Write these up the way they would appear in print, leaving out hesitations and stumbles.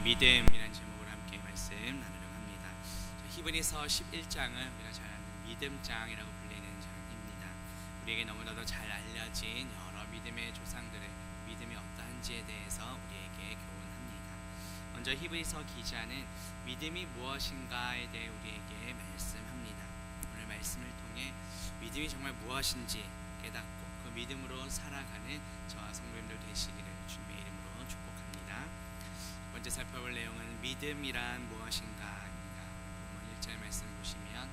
믿음이라는 제목으로 함께 말씀 나누려고 합니다. 히브리서 11장은 우리가 잘 아는 믿음장이라고 불리는 장입니다. 우리에게 너무나도 잘 알려진 여러 믿음의 조상들의 믿음이 어떠한지에 대해서 우리에게 교훈합니다. 먼저 히브리서 기자는 믿음이 무엇인가에 대해 우리에게 말씀합니다. 오늘 말씀을 통해 믿음이 정말 무엇인지 깨닫고 그 믿음으로 살아가는 저와 성도님들 되시기를 주님의 이름으로 축복합니다. 먼저 살펴볼 내용은 믿음이란 무엇인가입니다. 본문 1절 말씀 보시면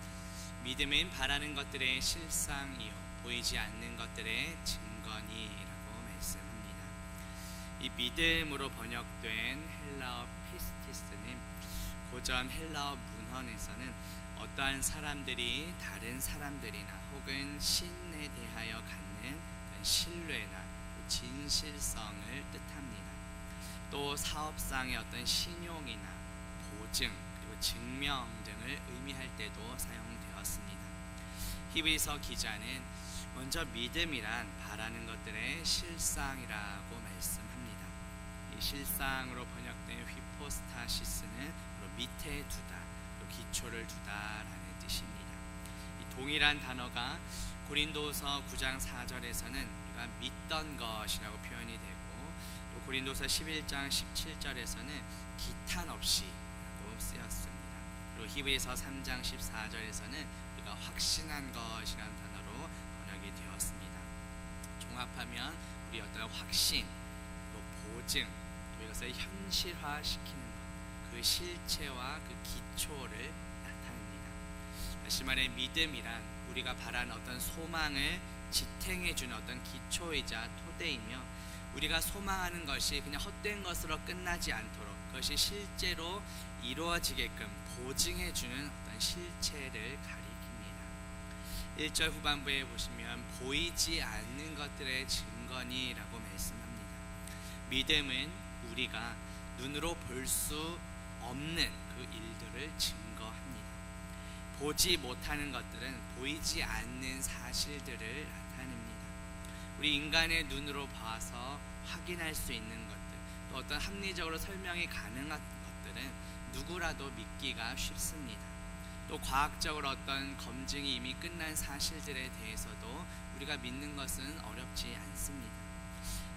믿음은 바라는 것들의 실상이요 보이지 않는 것들의 증거니라고 말씀합니다. 이 믿음으로 번역된 헬라어 피스티스는 고전 헬라어 문헌에서는 어떠한 사람들이 다른 사람들이나 혹은 신에 대하여 갖는 신뢰나 진실성을 뜻합니다. 또 사업상의 어떤 신용이나 보증 그리고 증명 등을 의미할 때도 사용되었습니다. 히브리서 기자는 먼저 믿음이란 바라는 것들의 실상이라고 말씀합니다. 이 실상으로 번역된 휘포스타시스는 밑에 두다, 기초를 두다라는 뜻입니다. 이 동일한 단어가 고린도서 9장 4절에서는 우리가 믿던 것이라고 표현이 되고 또 고린도서 11장 17절에서는 기탄 없이라고 쓰였습니다. 그리고 히브리서 3장 14절에서는 우리가 확신한 것이라는 단어로 번역이 되었습니다. 종합하면 우리 어떤 확신, 또 보증, 또 이것을 현실화시키는 것, 그 실체와 그 기초를 나타냅니다. 다시 말해 믿음이란 우리가 바라는 어떤 소망을 지탱해주는 어떤 기초이자 토대이며 우리가 소망하는 것이 그냥 헛된 것으로 끝나지 않도록 그것이 실제로 이루어지게끔 보증해주는 어떤 실체를 가리킵니다. 1절 후반부에 보시면 보이지 않는 것들의 증거니라고 말씀합니다. 믿음은 우리가 눈으로 볼 수 없는 그 일들을 증거합니다. 보지 못하는 것들은 보이지 않는 사실들을 나타냅니다. 우리 인간의 눈으로 봐서 확인할 수 있는 것들, 또 어떤 합리적으로 설명이 가능한 것들은 누구라도 믿기가 쉽습니다. 또 과학적으로 어떤 검증이 이미 끝난 사실들에 대해서도 우리가 믿는 것은 어렵지 않습니다.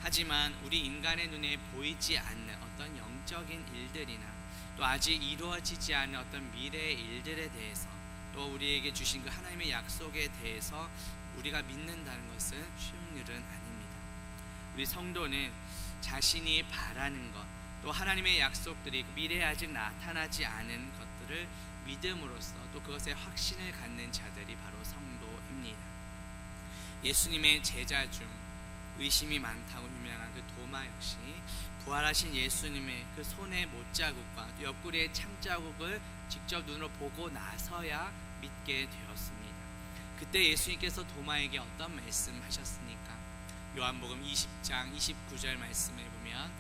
하지만 우리 인간의 눈에 보이지 않는 어떤 영적인 일들이나 또 아직 이루어지지 않은 어떤 미래의 일들에 대해서 또 우리에게 주신 그 하나님의 약속에 대해서 우리가 믿는다는 것은 쉬운 일은 아닙니다. 우리 성도는 자신이 바라는 것, 또 하나님의 약속들이 미래에 아직 나타나지 않은 것들을 믿음으로써 또 그것에 확신을 갖는 자들이 바로 성도입니다. 예수님의 제자 중 의심이 많다고 유명한 그 도마 역시 부활하신 예수님의 그 손의 못자국과 또 옆구리의 창자국을 직접 눈으로 보고 나서야 믿게 되었습니다. 그때 예수님께서 도마에게 어떤 말씀하셨습니까? 요한복음 20장 29절 말씀에 보면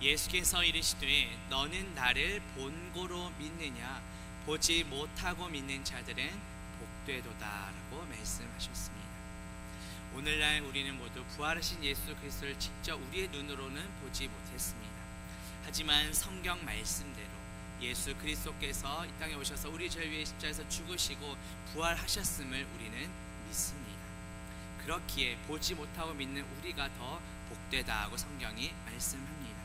예수께서 이르시되 너는 나를 본고로 믿느냐 보지 못하고 믿는 자들은 복되도다 라고 말씀하셨습니다. 오늘날 우리는 모두 부활하신 예수 그리스도를 직접 우리의 눈으로는 보지 못했습니다. 하지만 성경 말씀대로 예수 그리스도께서 이 땅에 오셔서 우리 죄를 위해 십자가에서 죽으시고 부활하셨음을 우리는 믿습니다. 그렇기에 보지 못하고 믿는 우리가 더 복되다 하고 성경이 말씀합니다.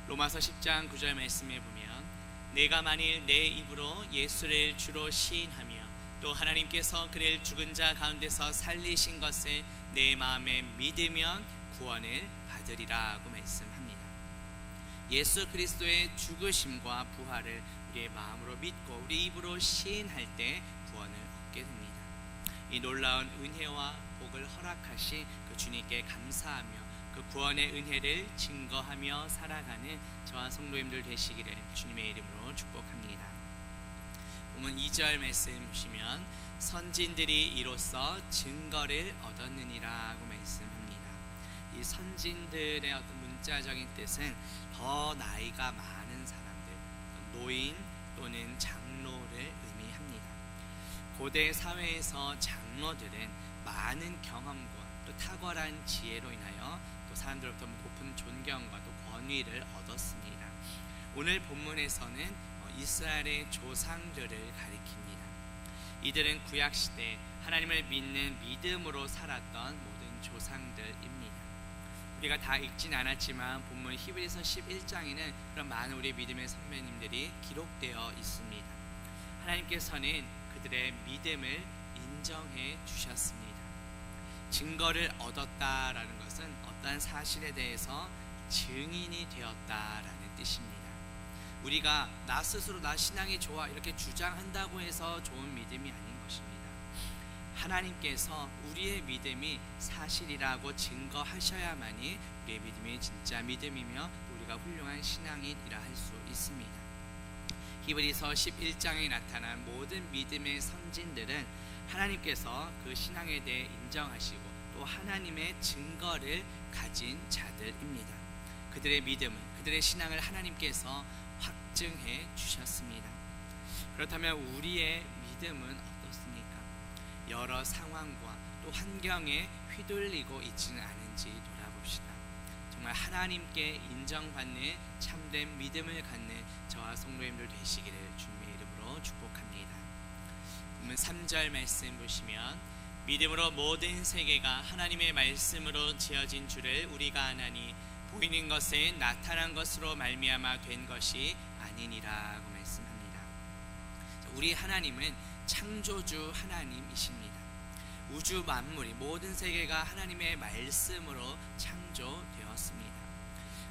로마서 10장 9절 말씀에 보면 내가 만일 내 입으로 예수를 주로 시인하며 또 하나님께서 그를 죽은 자 가운데서 살리신 것을 내 마음에 믿으면 구원을 받으리라 고 말씀합니다. 예수 그리스도의 죽으심과 부활을 우리의 마음으로 믿고 우리 입으로 시인할 때 구원을 얻게 됩니다. 이 놀라운 은혜와 복을 허락하신 그 주님께 감사하며 그 구원의 은혜를 증거하며 살아가는 저와 성도님들 되시기를 주님의 이름으로 축복합니다. 본문 2절 말씀 보시면 선진들이 이로써 증거를 얻었느니라고 말씀합니다. 이 선진들의 어떤 문자적인 뜻은 더 나이가 많은 사람들, 노인 또는 장로를 의미합니다. 고대 사회에서 장로들은 많은 경험과 또 탁월한 지혜로 인하여 또 사람들로부터 높은 존경과 또 권위를 얻었습니다. 오늘 본문에서는 이스라엘의 조상들을 가리킵니다. 이들은 구약시대 하나님을 믿는 믿음으로 살았던 모든 조상들입니다. 우리가 다 읽진 않았지만 본문 히브리서 11장에는 그런 많은 우리 믿음의 선배님들이 기록되어 있습니다. 하나님께서는 그들의 믿음을 인정해 주셨습니다. 증거를 얻었다라는 것은 어떠한 사실에 대해서 증인이 되었다라는 뜻입니다. 우리가 나 스스로 나 신앙이 좋아 이렇게 주장한다고 해서 좋은 믿음이 아닌 것입니다. 하나님께서 우리의 믿음이 사실이라고 증거하셔야만이 우리의 믿음이 진짜 믿음이며 우리가 훌륭한 신앙인이라 할 수 있습니다. 히브리서 11장에 나타난 모든 믿음의 선진들은 하나님께서 그 신앙에 대해 인정하시고 또 하나님의 증거를 가진 자들입니다. 그들의 믿음을, 그들의 신앙을 하나님께서 확증해 주셨습니다. 그렇다면 우리의 믿음은 어떻습니까? 여러 상황과 또 환경에 휘둘리고 있지는 않은지 돌아봅시다. 정말 하나님께 인정받는 참된 믿음을 갖는 저와 성도님들 되시기를 주님의 이름으로 축복합니다. 본문 3절 말씀 보시면 믿음으로 모든 세계가 하나님의 말씀으로 지어진 줄을 우리가 아나니 보이는 것은 나타난 것으로 말미암아 된 것이 아니니라고 말씀합니다. 우리 하나님은 창조주 하나님이십니다. 우주 만물이 모든 세계가 하나님의 말씀으로 창조되었습니다.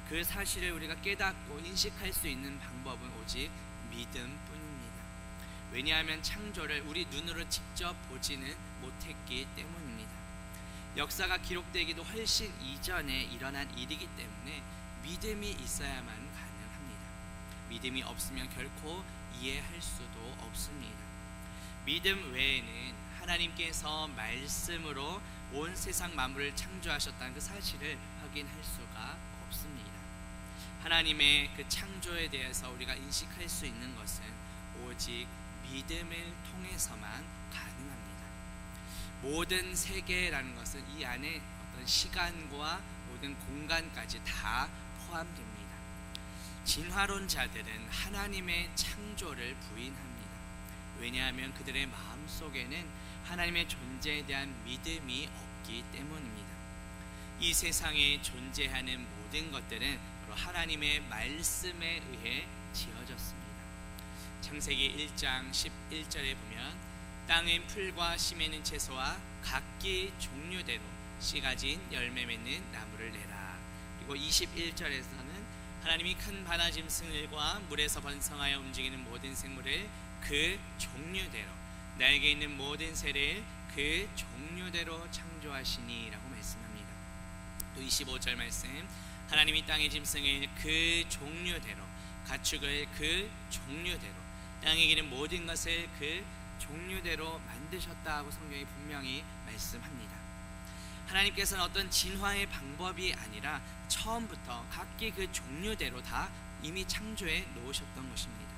그 사실을 우리가 깨닫고 인식할 수 있는 방법은 오직 믿음뿐입니다. 왜냐하면 창조를 우리 눈으로 직접 보지는 못했기 때문입니다. 역사가 기록되기도 훨씬 이전에 일어난 일이기 때문에 믿음이 있어야만 가능합니다. 믿음이 없으면 결코 이해할 수도 없습니다. 믿음 외에는 하나님께서 말씀으로 온 세상 만물을 창조하셨다는 그 사실을 확인할 수가 없습니다. 하나님의 그 창조에 대해서 우리가 인식할 수 있는 것은 오직 믿음을 통해서만 가능합니다. 모든 세계라는 것은 이 안에 어떤 시간과 모든 공간까지 다 포함됩니다. 진화론자들은 하나님의 창조를 부인합니다. 왜냐하면 그들의 마음속에는 하나님의 존재에 대한 믿음이 없기 때문입니다. 이 세상에 존재하는 모든 것들은 바로 하나님의 말씀에 의해 지어졌습니다. 창세기 1장 11절에 보면 땅은 풀과 씨 맺는 채소와 각기 종류대로 씨 가진 열매 맺는 나무를 내라. 그리고 21절에서는 하나님이 큰 바다 짐승들과 물에서 번성하여 움직이는 모든 생물을 그 종류대로 날개 있는 모든 새를 그 종류대로 창조하시니라고 말씀합니다. 또 25절 말씀 하나님이 땅의 짐승을 그 종류대로 가축을 그 종류대로 땅에 기는 모든 것을 그 종류대로 만드셨다고 성경이 분명히 말씀합니다. 하나님께서는 어떤 진화의 방법이 아니라 처음부터 각기 그 종류대로 다 이미 창조해 놓으셨던 것입니다.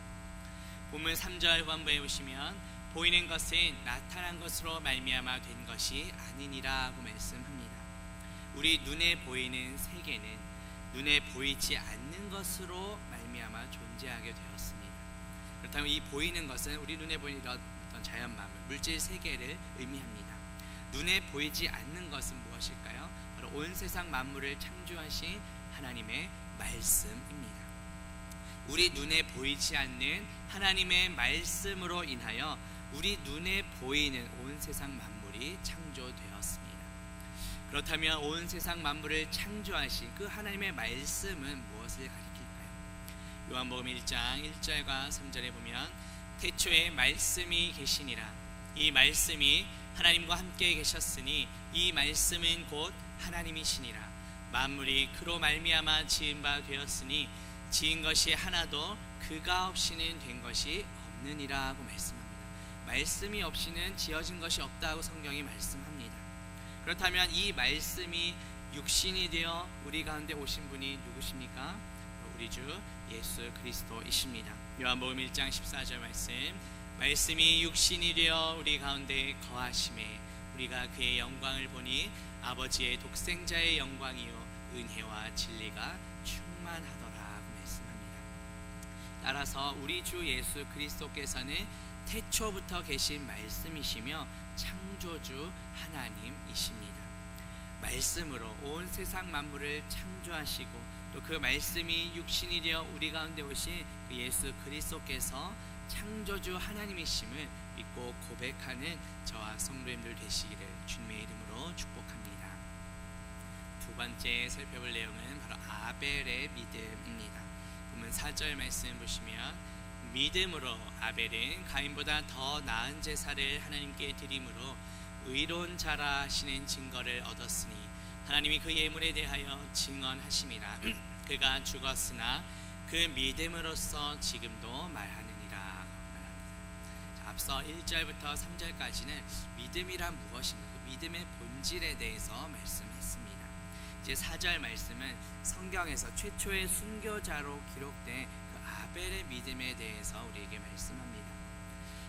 본문 3절 후반부에 보시면 보이는 것은 나타난 것으로 말미암아 된 것이 아니니라고 말씀합니다. 우리 눈에 보이는 세계는 눈에 보이지 않는 것으로 말미암아 존재하게 되었습니다. 그렇다면 이 보이는 것은 우리 눈에 보이는 어떤 자연 만물, 물질 세계를 의미합니다. 눈에 보이지 않는 것은 무엇일까요? 바로 온 세상 만물을 창조하신 하나님의 말씀입니다. 우리 눈에 보이지 않는 하나님의 말씀으로 인하여 우리 눈에 보이는 온 세상 만물이 창조되었습니다. 그렇다면 온 세상 만물을 창조하신 그 하나님의 말씀은 무엇을 가리킬까요? 요한복음 1장 1절과 3절에 보면 태초에 말씀이 계시니라. 이 말씀이 하나님과 함께 계셨으니 이 말씀은 곧 하나님이시니라. 만물이 그로 말미암아 지은 바 되었으니 지은 것이 하나도 그가 없이는 된 것이 없느니라고 말씀합니다. 말씀이 없이는 지어진 것이 없다고 성경이 말씀합니다. 그렇다면 이 말씀이 육신이 되어 우리 가운데 오신 분이 누구십니까? 우리 주 예수 그리스도이십니다. 요한복음 1장 14절 말씀이 육신이 되어 우리 가운데 거하심에 우리가 그의 영광을 보니 아버지의 독생자의 영광이요 은혜와 진리가 충만하더라고 말씀합니다. 따라서 우리 주 예수 그리스도께서는 태초부터 계신 말씀이시며 창조주 하나님이십니다. 말씀으로 온 세상 만물을 창조하시고 또 그 말씀이 육신이 되어 우리 가운데 오신 그 예수 그리스도께서 창조주 하나님이심을 믿고 고백하는 저와 성도님들 되시기를 주님의 이름으로 축복합니다. 두 번째 살펴볼 내용은 바로 아벨의 믿음입니다. 보면 4절 말씀 보시면 믿음으로 아벨은 가인보다 더 나은 제사를 하나님께 드림으로 의로운 자라 하시는 증거를 얻었으니 하나님이 그 예물에 대하여 증언하심이라. 그가 죽었으나 그 믿음으로써 지금도 말하느니라. 앞서 1절부터 3절까지는 믿음이란 무엇인가, 그 믿음의 본질에 대해서 말씀했습니다. 이제 4절 말씀은 성경에서 최초의 순교자로 기록된 그 아벨의 믿음에 대해서 우리에게 말씀합니다.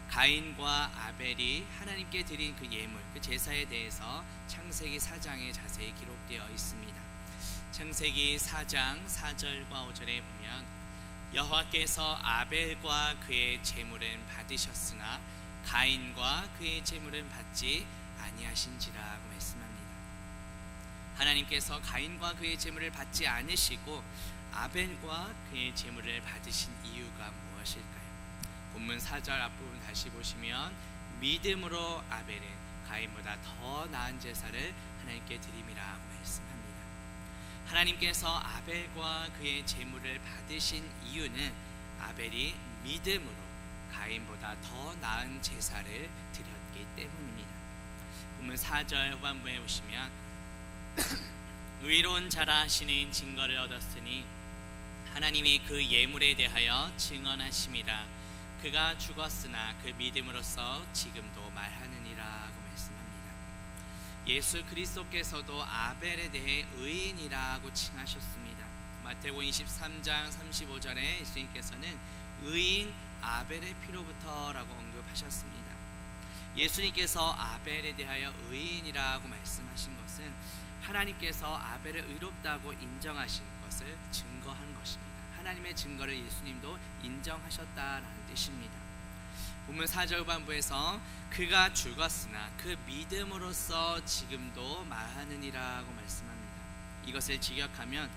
가인과 아벨이 하나님께 드린 그 예물, 그 제사에 대해서 창세기 4장에 자세히 기록되어 있습니다. 창세기 4장 4절과 5절에 보면 여호와께서 아벨과 그의 제물은 받으셨으나 가인과 그의 제물은 받지 아니하신지라고 말씀합니다. 하나님께서 가인과 그의 제물을 받지 않으시고 아벨과 그의 제물을 받으신 이유가 무엇일까요? 본문 4절 앞부분 다시 보시면 믿음으로 아벨은 가인보다 더 나은 제사를 하나님께 드림이라고 말씀합니다. 하나님께서 아벨과 그의 제물을 받으신 이유는 아벨이 믿음으로 가인보다 더 나은 제사를 드렸기 때문입니다. 본문 4절 후반부에 보시면 의로운 자라 하시는 증거를 얻었으니 하나님이 그 예물에 대하여 증언하심이라. 그가 죽었으나 그 믿음으로써 지금도 말하느니라고 말씀합니다. 예수 그리스도께서도 아벨에 대해 의인이라고 칭하셨습니다. 마태복음 23장 35절에 예수님께서는 의인 아벨의 피로부터라고 언급하셨습니다. 예수님께서 아벨에 대하여 의인이라고 말씀하신 것은 하나님께서 아벨을 의롭다고 인정하신 것을 증거한 것입니다. 하나님의 증거를 예수님도 인정하셨다라는 뜻입니다. 본문 4절 후반부에서 그가 죽었으나 그 믿음으로써 지금도 말하느니라고 말씀합니다. 이것을 직역하면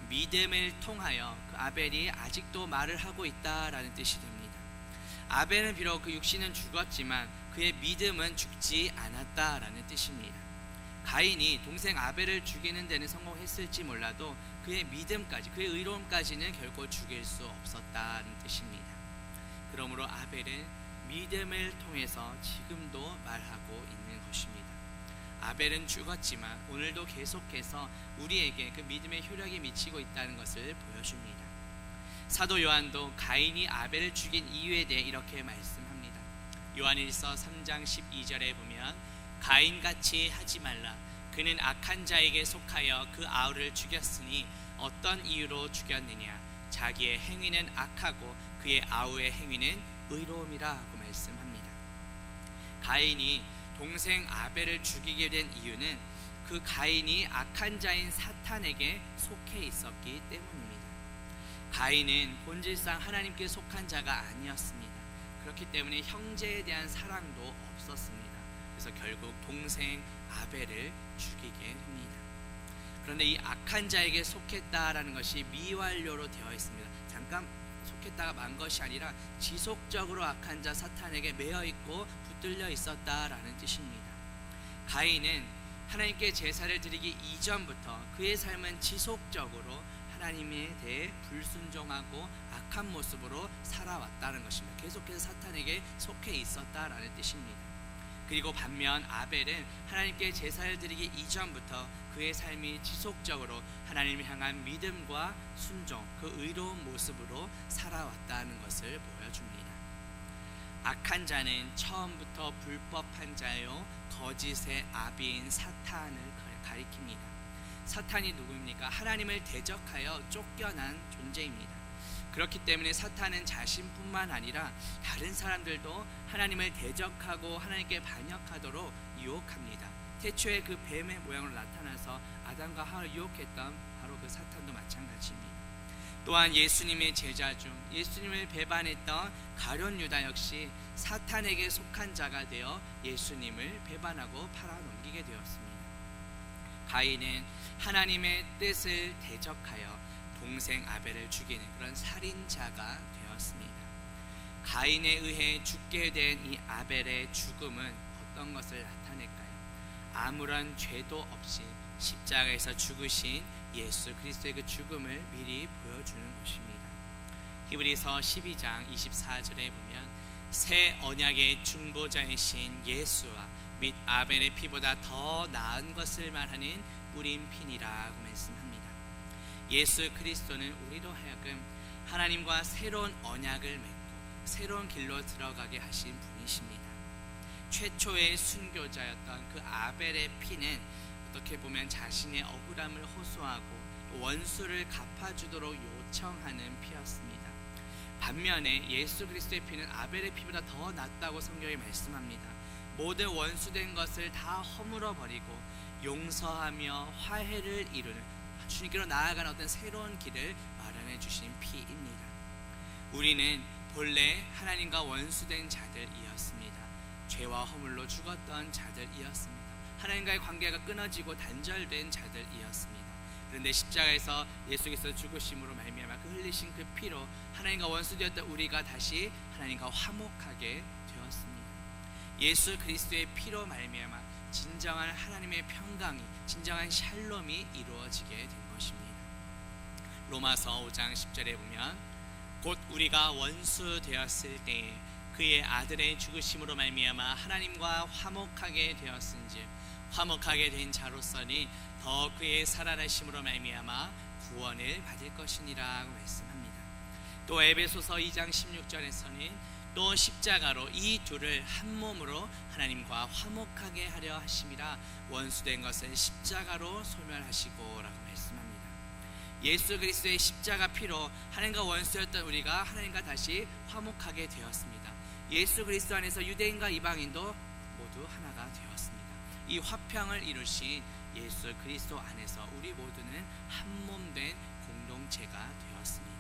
믿음을 통하여 그 아벨이 아직도 말을 하고 있다라는 뜻이 됩니다. 아벨은 비록 그 육신은 죽었지만 그의 믿음은 죽지 않았다라는 뜻입니다. 가인이 동생 아벨을 죽이는 데는 성공했을지 몰라도 그의 믿음까지, 그의 의로움까지는 결코 죽일 수 없었다는 뜻입니다. 그러므로 아벨은 믿음을 통해서 지금도 말하고 있는 것입니다. 아벨은 죽었지만 오늘도 계속해서 우리에게 그 믿음의 효력이 미치고 있다는 것을 보여줍니다. 사도 요한도 가인이 아벨을 죽인 이유에 대해 이렇게 말씀합니다. 요한일서 3장 12절에 보면 가인같이 하지 말라. 그는 악한 자에게 속하여 그 아우를 죽였으니 어떤 이유로 죽였느냐. 자기의 행위는 악하고 그의 아우의 행위는 의로움이라고 말씀합니다. 가인이 동생 아벨을 죽이게 된 이유는 그 가인이 악한 자인 사탄에게 속해 있었기 때문입니다. 가인은 본질상 하나님께 속한 자가 아니었습니다. 그렇기 때문에 형제에 대한 사랑도 없었습니다. 그래서 결국 동생 아벨을 죽이게 합니다. 그런데 이 악한 자에게 속했다라는 것이 미완료로 되어 있습니다. 잠깐 속했다가 만 것이 아니라 지속적으로 악한 자 사탄에게 매여 있고 붙들려 있었다라는 뜻입니다. 가인은 하나님께 제사를 드리기 이전부터 그의 삶은 지속적으로 하나님에 대해 불순종하고 악한 모습으로 살아왔다는 것입니다. 계속해서 사탄에게 속해 있었다라는 뜻입니다. 그리고 반면 아벨은 하나님께 제사를 드리기 이전부터 그의 삶이 지속적으로 하나님을 향한 믿음과 순종, 그 의로운 모습으로 살아왔다는 것을 보여줍니다. 악한 자는 처음부터 불법한 자요 거짓의 아비인 사탄을 가리킵니다. 사탄이 누구입니까? 하나님을 대적하여 쫓겨난 존재입니다. 그렇기 때문에 사탄은 자신뿐만 아니라 다른 사람들도 하나님을 대적하고 하나님께 반역하도록 유혹합니다. 태초에 그 뱀의 모양으로 나타나서 아담과 하와를 유혹했던 바로 그 사탄도 마찬가지입니다. 또한 예수님의 제자 중 예수님을 배반했던 가룟 유다 역시 사탄에게 속한 자가 되어 예수님을 배반하고 팔아넘기게 되었습니다. 가인은 하나님의 뜻을 대적하여 동생 아벨을 죽이는 그런 살인자가 되었습니다. 가인에 의해 죽게 된 이 아벨의 죽음은 어떤 것을 나타낼까요? 아무런 죄도 없이 십자가에서 죽으신 예수 그리스도의 그 죽음을 미리 보여주는 것입니다. 히브리서 12장 24절에 보면 새 언약의 중보자이신 예수와 및 아벨의 피보다 더 나은 것을 말하는 뿌린 피니라고 말씀합니다. 예수 그리스도는 우리로 하여금 하나님과 새로운 언약을 맺고 새로운 길로 들어가게 하신 분이십니다. 최초의 순교자였던 그 아벨의 피는 어떻게 보면 자신의 억울함을 호소하고 원수를 갚아주도록 요청하는 피였습니다. 반면에 예수 그리스도의 피는 아벨의 피보다 더 낫다고 성경이 말씀합니다. 모든 원수된 것을 다 허물어 버리고 용서하며 화해를 이루는 주님께로 나아가는 어떤 새로운 길을 마련해 주신 피입니다. 우리는 본래 하나님과 원수된 자들이었습니다. 죄와 허물로 죽었던 자들이었습니다. 하나님과의 관계가 끊어지고 단절된 자들이었습니다. 그런데 십자가에서 예수 그리스도 죽으심으로 말미암아 그 흘리신 그 피로 하나님과 원수되었던 우리가 다시 하나님과 화목하게 되었습니다. 예수 그리스도의 피로 말미암아 진정한 하나님의 평강이, 진정한 샬롬이 이루어지게 된 것입니다. 로마서 5장 10절에 보면 곧 우리가 원수 되었을 때에 그의 아들의 죽으심으로 말미암아 하나님과 화목하게 되었은즉 화목하게 된 자로서는 더 그의 살아나심으로 말미암아 구원을 받을 것이니라고 말씀합니다. 또 에베소서 2장 16절에서는 또 십자가로 이 둘을 한 몸으로 하나님과 화목하게 하려 하심이라 원수된 것을 십자가로 소멸하시고 라고 말씀합니다. 예수 그리스도의 십자가 피로 하나님과 원수였던 우리가 하나님과 다시 화목하게 되었습니다. 예수 그리스도 안에서 유대인과 이방인도 모두 하나가 되었습니다. 이 화평을 이루신 예수 그리스도 안에서 우리 모두는 한 몸 된 공동체가 되었습니다.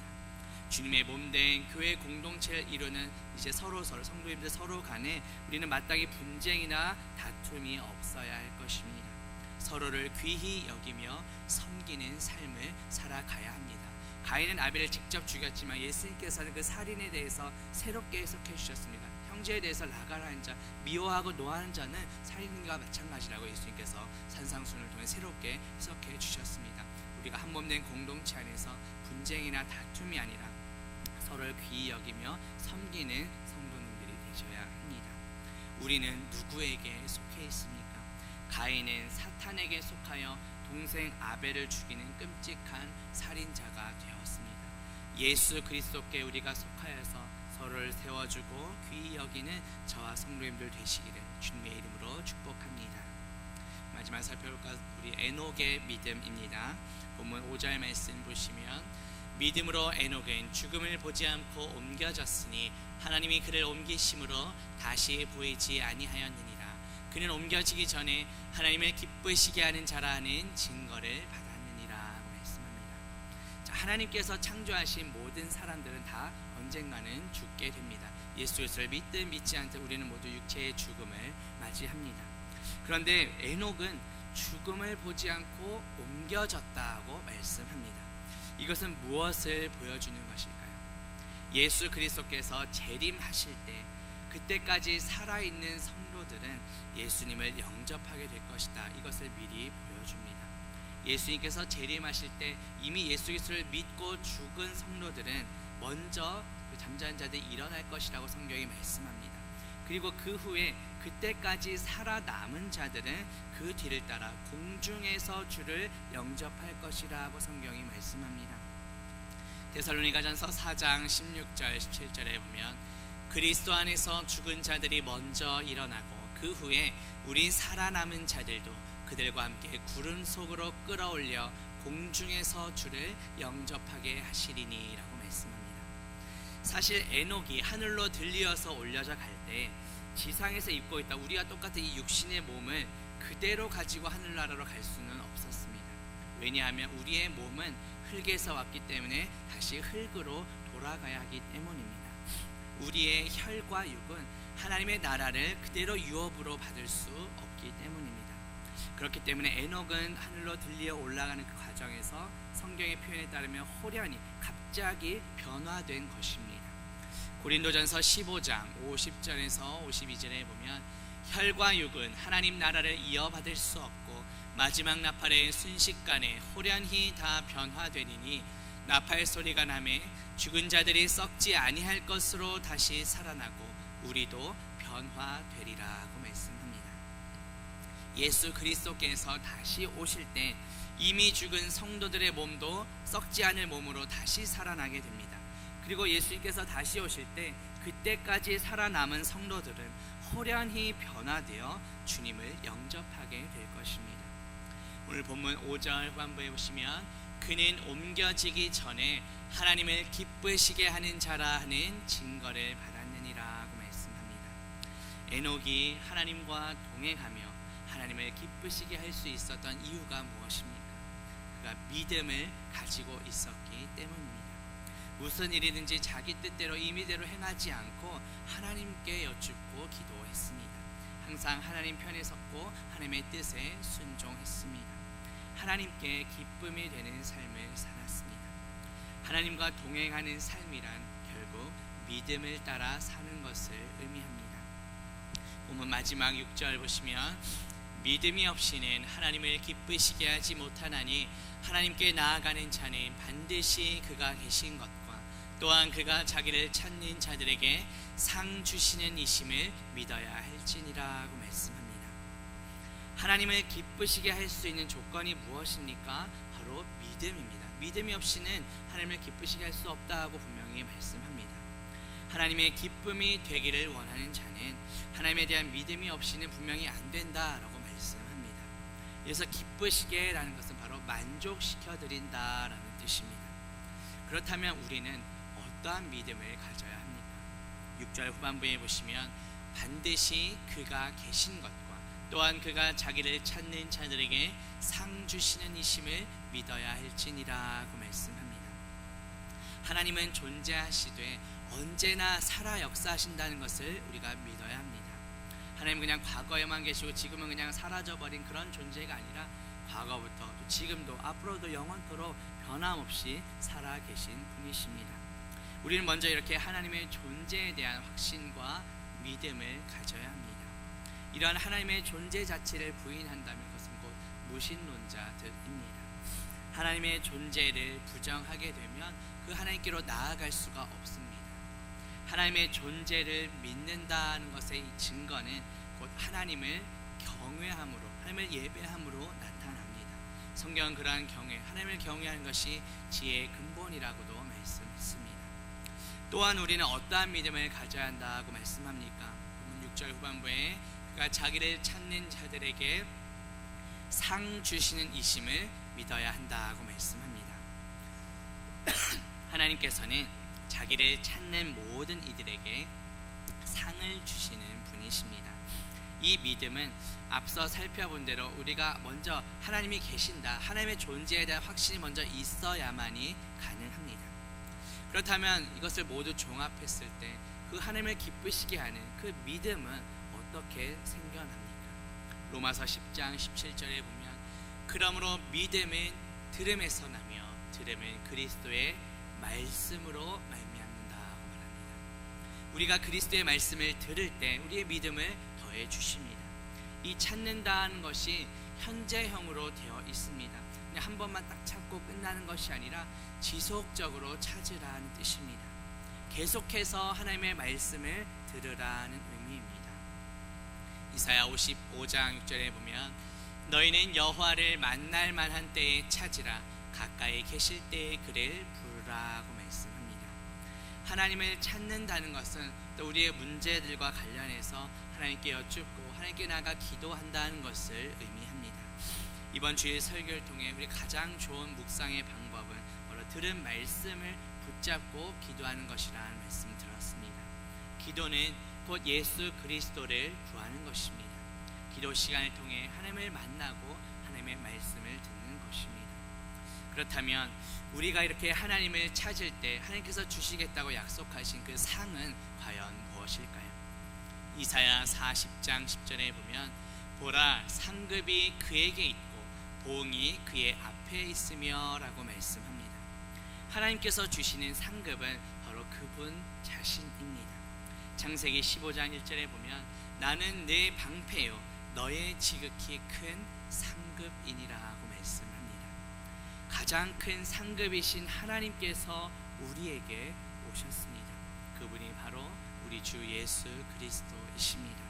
주님의 몸된 교회 공동체를 이루는 이제 서로 성도님들 서로 간에 우리는 마땅히 분쟁이나 다툼이 없어야 할 것입니다. 서로를 귀히 여기며 섬기는 삶을 살아가야 합니다. 가인은 아벨을 직접 죽였지만 예수님께서는 그 살인에 대해서 새롭게 해석해 주셨습니다. 형제에 대해서 나가라는 자, 미워하고 노하는 자는 살인과 마찬가지라고 예수님께서 산상순을 통해 새롭게 해석해 주셨습니다. 우리가 한 몸 된 공동체 안에서 분쟁이나 다툼이 아니라 서로를 귀히 여기며 섬기는 성도님들이 되셔야 합니다. 우리는 누구에게 속해 있습니까? 가인은 사탄에게 속하여 동생 아벨을 죽이는 끔찍한 살인자가 되었습니다. 예수 그리스도께 우리가 속하여서 서로를 세워주고 귀히 여기는 저와 성도님들 되시기를 주님의 이름으로 축복합니다. 마지막 살펴볼 것 우리 에녹의 믿음입니다. 본문 5절 말씀 보시면 믿음으로 에녹은 죽음을 보지 않고 옮겨졌으니 하나님이 그를 옮기심으로 다시 보이지 아니하였느니라. 그는 옮겨지기 전에 하나님을 기쁘시게 하는 자라는 증거를 받았느니라 말씀합니다. 자, 하나님께서 창조하신 모든 사람들은 다 언젠가는 죽게 됩니다. 예수 그리스도를 믿든 믿지 않든 우리는 모두 육체의 죽음을 맞이합니다. 그런데 에녹은 죽음을 보지 않고 옮겨졌다고 말씀합니다. 이것은 무엇을 보여주는 것일까요? 예수 그리스도께서 재림하실 때 그때까지 살아있는 성도들은 예수님을 영접하게 될 것이다. 이것을 미리 보여줍니다. 예수님께서 재림하실 때 이미 예수 그리스도를 믿고 죽은 성도들은 먼저 그 잠자는 자들이 일어날 것이라고 성경이 말씀합니다. 그리고 그 후에 그때까지 살아남은 자들은 그 뒤를 따라 공중에서 주를 영접할 것이라고 성경이 말씀합니다. 데살로니가전서 4장 16절 17절에 보면 그리스도 안에서 죽은 자들이 먼저 일어나고 그 후에 우리 살아남은 자들도 그들과 함께 구름 속으로 끌어올려 공중에서 주를 영접하게 하시리니 라고 말씀합니다. 사실 에녹이 하늘로 들리어서 올려져 갈 때 지상에서 입고 있다 우리와 똑같은 이 육신의 몸을 그대로 가지고 하늘나라로 갈 수는 없었습니다. 왜냐하면 우리의 몸은 흙에서 왔기 때문에 다시 흙으로 돌아가야 하기 때문입니다. 우리의 혈과 육은 하나님의 나라를 그대로 유업으로 받을 수 없기 때문입니다. 그렇기 때문에 에녹은 하늘로 들리어 올라가는 그 과정에서 성경의 표현에 따르면 호련히 갑자기 변화된 것입니다. 고린도전서 15장 50절에서 52절에 보면 혈과 육은 하나님 나라를 이어받을 수 없고 마지막 나팔의 순식간에 호련히 다 변화되리니 나팔 소리가 나매 죽은 자들이 썩지 아니할 것으로 다시 살아나고 우리도 변화되리라고 말씀합니다. 예수 그리스도께서 다시 오실 때 이미 죽은 성도들의 몸도 썩지 않을 몸으로 다시 살아나게 됩니다. 그리고 예수님께서 다시 오실 때 그때까지 살아남은 성도들은 호련히 변화되어 주님을 영접하게 될 것입니다. 오늘 본문 5절 후반부에 보시면 그는 옮겨지기 전에 하나님을 기쁘시게 하는 자라 하는 증거를 받았느니라고 말씀합니다. 에녹이 하나님과 동행하며 하나님을 기쁘시게 할 수 있었던 이유가 무엇입니까? 그가 믿음을 가지고 있었기 때문입니다. 무슨 일이든지 자기 뜻대로 임의대로 행하지 않고 하나님께 여쭙고 기도했습니다. 항상 하나님 편에 섰고 하나님의 뜻에 순종했습니다. 하나님께 기쁨이 되는 삶을 살았습니다. 하나님과 동행하는 삶이란 결국 믿음을 따라 사는 것을 의미합니다. 본문 마지막 6절 보시면 믿음이 없이는 하나님을 기쁘시게 하지 못하나니 하나님께 나아가는 자는 반드시 그가 계신 것과 또한 그가 자기를 찾는 자들에게 상 주시는 이심을 믿어야 할지니라고 말씀합니다. 하나님을 기쁘시게 할 수 있는 조건이 무엇입니까? 바로 믿음입니다. 믿음이 없이는 하나님을 기쁘시게 할 수 없다고 분명히 말씀합니다. 하나님의 기쁨이 되기를 원하는 자는 하나님에 대한 믿음이 없이는 분명히 안 된다라고 말씀합니다. 그래서 기쁘시게라는 것은 바로 만족시켜드린다라는 뜻입니다. 그렇다면 우리는 어떠한 믿음을 가져야 합니까? 6절 후반부에 보시면 반드시 그가 계신 것과 또한 그가 자기를 찾는 자들에게 상 주시는 이심을 믿어야 할지니라고 말씀합니다. 하나님은 존재하시되 언제나 살아 역사하신다는 것을 우리가 믿어야 합니다. 하나님 그냥 과거에만 계시고 지금은 그냥 사라져버린 그런 존재가 아니라 과거부터 또 지금도 앞으로도 영원토록 변함없이 살아계신 분이십니다. 우리는 먼저 이렇게 하나님의 존재에 대한 확신과 믿음을 가져야 합니다. 이러한 하나님의 존재 자체를 부인한다면 그것은 곧 무신론자들입니다. 하나님의 존재를 부정하게 되면 그 하나님께로 나아갈 수가 없습니다. 하나님의 존재를 믿는다는 것의 증거는 곧 하나님을 경외함으로, 하나님을 예배함으로 나타납니다. 성경은 그러한 경외, 하나님을 경외하는 것이 지혜의 근본이라고도 말씀했습니다. 또한 우리는 어떠한 믿음을 가져야 한다고 말씀합니까? 6절 후반부에 그가 자기를 찾는 자들에게 상 주시는 이심을 믿어야 한다고 말씀합니다. 하나님께서는 자기를 찾는 모든 이들에게 상을 주시는 분이십니다. 이 믿음은 앞서 살펴본 대로 우리가 먼저 하나님이 계신다, 하나님의 존재에 대한 확신이 먼저 있어야만이 가능합니다. 그렇다면 이것을 모두 종합했을 때 그 하나님을 기쁘시게 하는 그 믿음은 어떻게 생겨납니까? 로마서 10장 17절에 보면 그러므로 믿음은 들음에서 나며 들음은 그리스도의 말씀으로 말미암는다고 말합니다. 우리가 그리스도의 말씀을 들을 때 우리의 믿음을 더해 주십니다. 이 찾는다는 것이 현재형으로 되어 있습니다. 그냥 한 번만 딱 찾고 끝나는 것이 아니라 지속적으로 찾으라는 뜻입니다. 계속해서 하나님의 말씀을 들으라는 의미입니다. 이사야 55장 6절에 보면 너희는 여호와를 만날 만한 때에 찾으라 가까이 계실 때에 그를 부르라고 말씀합니다. 하나님을 찾는다는 것은 또 우리의 문제들과 관련해서 하나님께 여쭙고 하나님께 나아가 기도한다는 것을 의미합니다. 이번 주일 설교를 통해 우리 가장 좋은 묵상의 방법은 바로 들은 말씀을 붙잡고 기도하는 것이라는 말씀을 들었습니다. 기도는 곧 예수 그리스도를 구하는 것입니다. 기도 시간을 통해 하나님을 만나고 하나님의 말씀을 듣는 것입니다. 그렇다면 우리가 이렇게 하나님을 찾을 때 하나님께서 주시겠다고 약속하신 그 상은 과연 무엇일까요? 이사야 40장 10절에 보면 보라 상급이 그에게 있고 보응이 그의 앞에 있으며 라고 말씀합니다. 하나님께서 주시는 상급은 바로 그분 자신입니다. 창세기 15장 1절에 보면 나는 내 방패요 너의 지극히 큰 상급이니라고 말씀합니다. 가장 큰 상급이신 하나님께서 우리에게 오셨습니다. 그분이 바로 우리 주 예수 그리스도이십니다.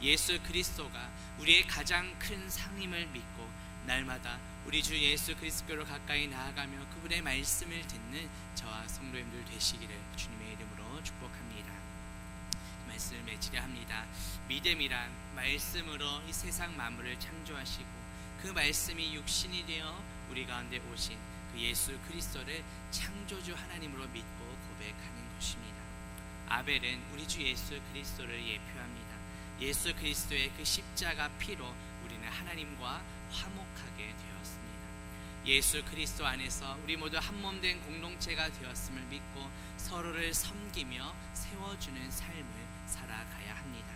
예수 그리스도가 우리의 가장 큰 상임을 믿고 날마다 우리 주 예수 그리스도로 가까이 나아가며 그분의 말씀을 듣는 저와 성도님들 되시기를 주님의 이름으로 축복합니다. 말씀을 맺으려 합니다. 믿음이란 말씀으로 이 세상 만물을 창조하시고 그 말씀이 육신이 되어 우리 가운데 오신 그 예수 그리스도를 창조주 하나님으로 믿고 고백하는 것입니다. 아벨은 우리 주 예수 그리스도를 예표합니다. 예수 그리스도의 그 십자가 피로 우리는 하나님과 화목하게 되었습니다. 예수 그리스도 안에서 우리 모두 한몸된 공동체가 되었음을 믿고 서로를 섬기며 세워주는 삶을 살아가야 합니다.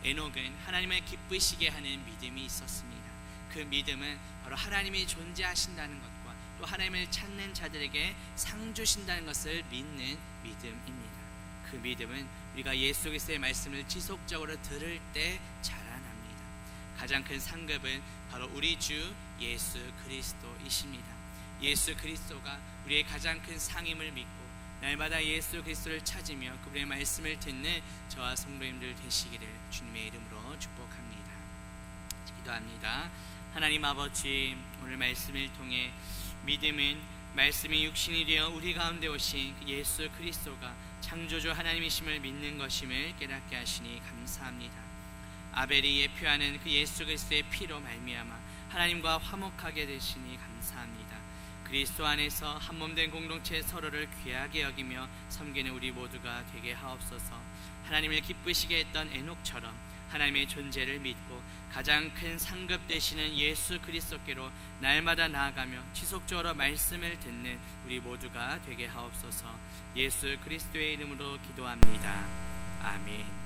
에녹은 하나님을 기쁘시게 하는 믿음이 있었습니다. 그 믿음은 바로 하나님이 존재하신다는 것과 또 하나님을 찾는 자들에게 상 주신다는 것을 믿는 믿음입니다. 그 믿음은 우리가 예수 그리스도의 말씀을 지속적으로 들을 때 자라납니다. 가장 큰 상급은 바로 우리 주 예수 그리스도이십니다. 예수 그리스도가 우리의 가장 큰 상임을 믿고 날마다 예수 그리스도를 찾으며 그분의 말씀을 듣는 저와 성도님들 되시기를 주님의 이름으로 축복합니다. 기도합니다. 하나님 아버지, 오늘 말씀을 통해 믿음은 말씀이 육신이 되어 우리 가운데 오신 예수 그리스도가 창조주 하나님이심을 믿는 것임을 깨닫게 하시니 감사합니다. 아벨이 예표하는 그 예수 그리스도의 피로 말미암아 하나님과 화목하게 되시니 감사합니다. 그리스도 안에서 한몸된 공동체 서로를 귀하게 여기며 섬기는 우리 모두가 되게 하옵소서. 하나님을 기쁘시게 했던 에녹처럼 하나님의 존재를 믿고 가장 큰 상급 되시는 예수 그리스도께로 날마다 나아가며 지속적으로 말씀을 듣는 우리 모두가 되게 하옵소서. 예수 그리스도의 이름으로 기도합니다. 아멘.